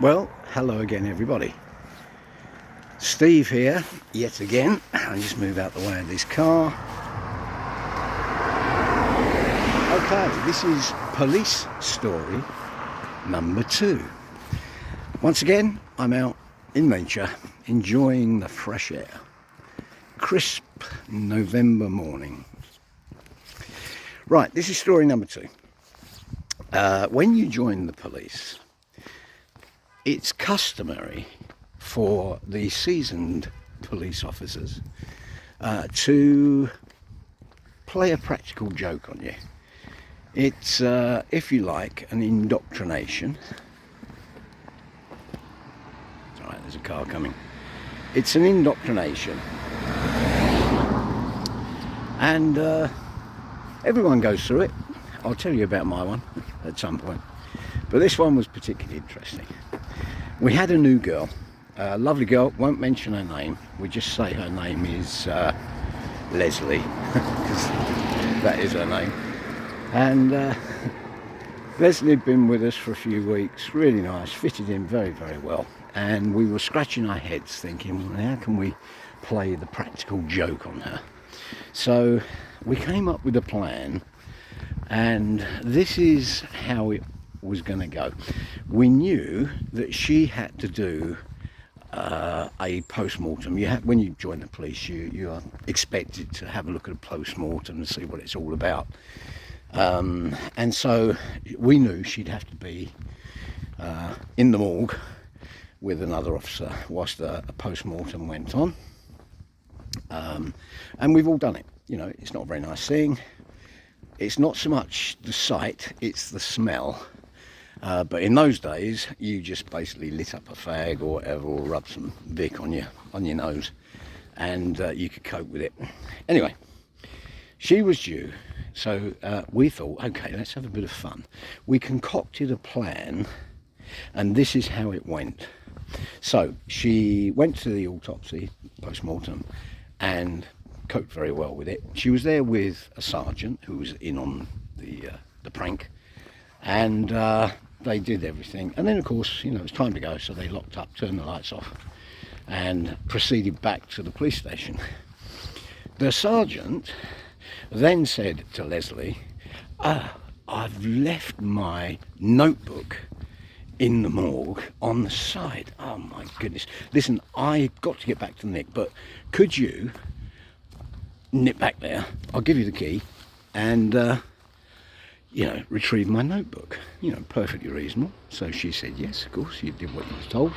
Well, hello again everybody. Steve here, yet again. I'll just move out the way of this car. Okay, this is police story number 2. Once again, I'm out in nature, enjoying the fresh air. Crisp November morning. Right, this is story number 2. When you join the police, it's customary for the seasoned police officers to play a practical joke on you. It's, if you like, an indoctrination. It's alright, there's a car coming. It's an indoctrination. And everyone goes through it. I'll tell you about my one at some point. But this one was particularly interesting. We had a new girl, a lovely girl, won't mention her name. We just say her name is Leslie, because that is her name. And Leslie had been with us for a few weeks, really nice, fitted in very, very well. And we were scratching our heads thinking, well, how can we play the practical joke on her? So we came up with a plan, and this is how it was going to go. We knew that she had to do a post-mortem. When you join the police, you are expected to have a look at a post-mortem and see what it's all about. And so we knew she'd have to be in the morgue with another officer whilst a post-mortem went on. And we've all done it. You know, it's not a very nice thing. It's not so much the sight, it's the smell. But in those days, you just basically lit up a fag or whatever, or rubbed some Vic on your nose, and you could cope with it. Anyway, she was due, so we thought, okay, let's have a bit of fun. We concocted a plan, and this is how it went. So she went to the autopsy, post-mortem, and coped very well with it. She was there with a sergeant who was in on the prank, and they did everything. And then, of course, you know, it was time to go, so they locked up, turned the lights off, and proceeded back to the police station. The sergeant then said to Leslie, I've left my notebook in the morgue on the side. Oh my goodness. Listen, I've got to get back to Nick, but could you nip back there? I'll give you the key, and you know, retrieve my notebook. You know, perfectly reasonable. So she said yes, of course, you did what you was told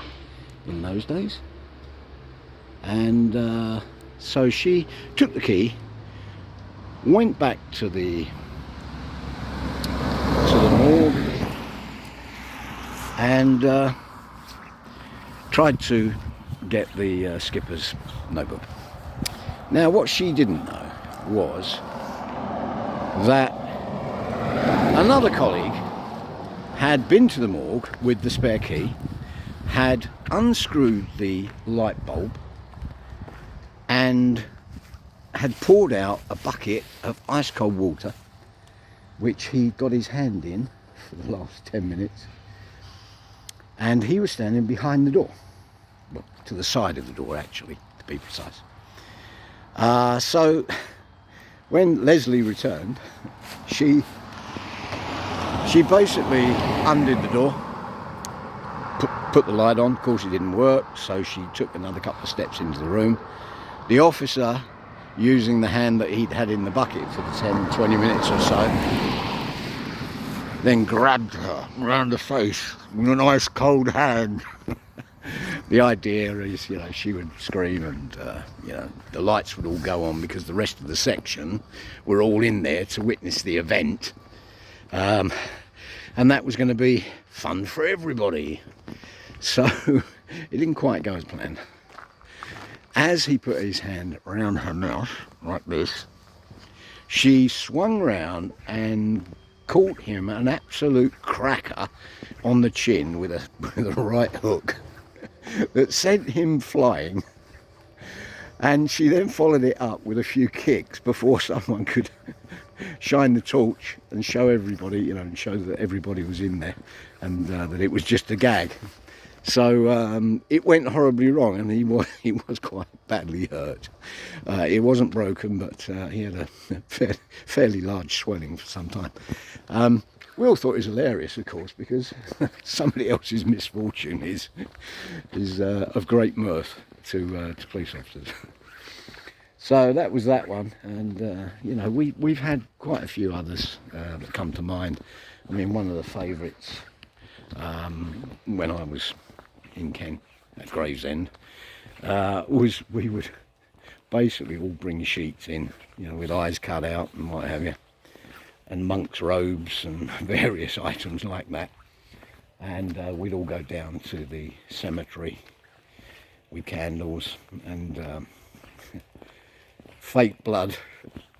in those days. And so she took the key, went back to the morgue, and tried to get the skipper's notebook. Now, what she didn't know was that another colleague had been to the morgue with the spare key, had unscrewed the light bulb, and had poured out a bucket of ice cold water, which he got his hand in for the last 10 minutes, and he was standing behind the door, well, to the side of the door actually, to be precise. So when Leslie returned, she basically undid the door, put the light on. Of course, it didn't work, so she took another couple of steps into the room. The officer, using the hand that he'd had in the bucket for the 10-20 minutes or so, then grabbed her round the face with an ice cold hand. The idea is, you know, she would scream, and you know, the lights would all go on because the rest of the section were all in there to witness the event. And that was going to be fun for everybody. So it didn't quite go as planned. As he put his hand around her mouth, like this, she swung round and caught him an absolute cracker on the chin with a right hook that sent him flying. And she then followed it up with a few kicks before someone could shine the torch and show everybody, you know, and show that everybody was in there, and that it was just a gag. So it went horribly wrong, and he was quite badly hurt. It wasn't broken, but he had a fairly large swelling for some time. We all thought it was hilarious, of course, because somebody else's misfortune is of great mirth to police officers. So that was that one, and you know, we've had quite a few others that come to mind. I mean, one of the favourites when I was in Kent at Gravesend was we would basically all bring sheets in, you know, with eyes cut out and what have you, and monks' robes and various items like that, and we'd all go down to the cemetery with candles and fake blood,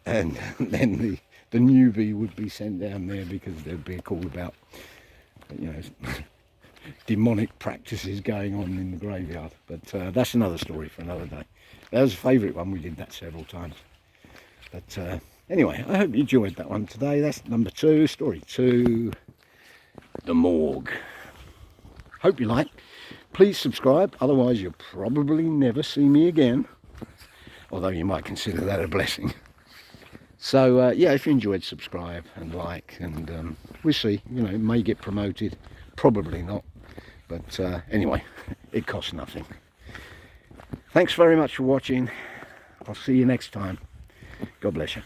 and then the newbie would be sent down there because there'd be a call about, you know, demonic practices going on in the graveyard. But that's another story for another day. That was a favourite one. We did that several times. But anyway, I hope you enjoyed that one today. That's number 2, story 2, the Morgue. Hope you like. Please subscribe, otherwise you'll probably never see me again, although you might consider that a blessing. So yeah, if you enjoyed, subscribe and like, and we'll see. You know, it may get promoted, probably not, but anyway, it costs nothing. Thanks very much for watching. I'll see you next time. God bless you.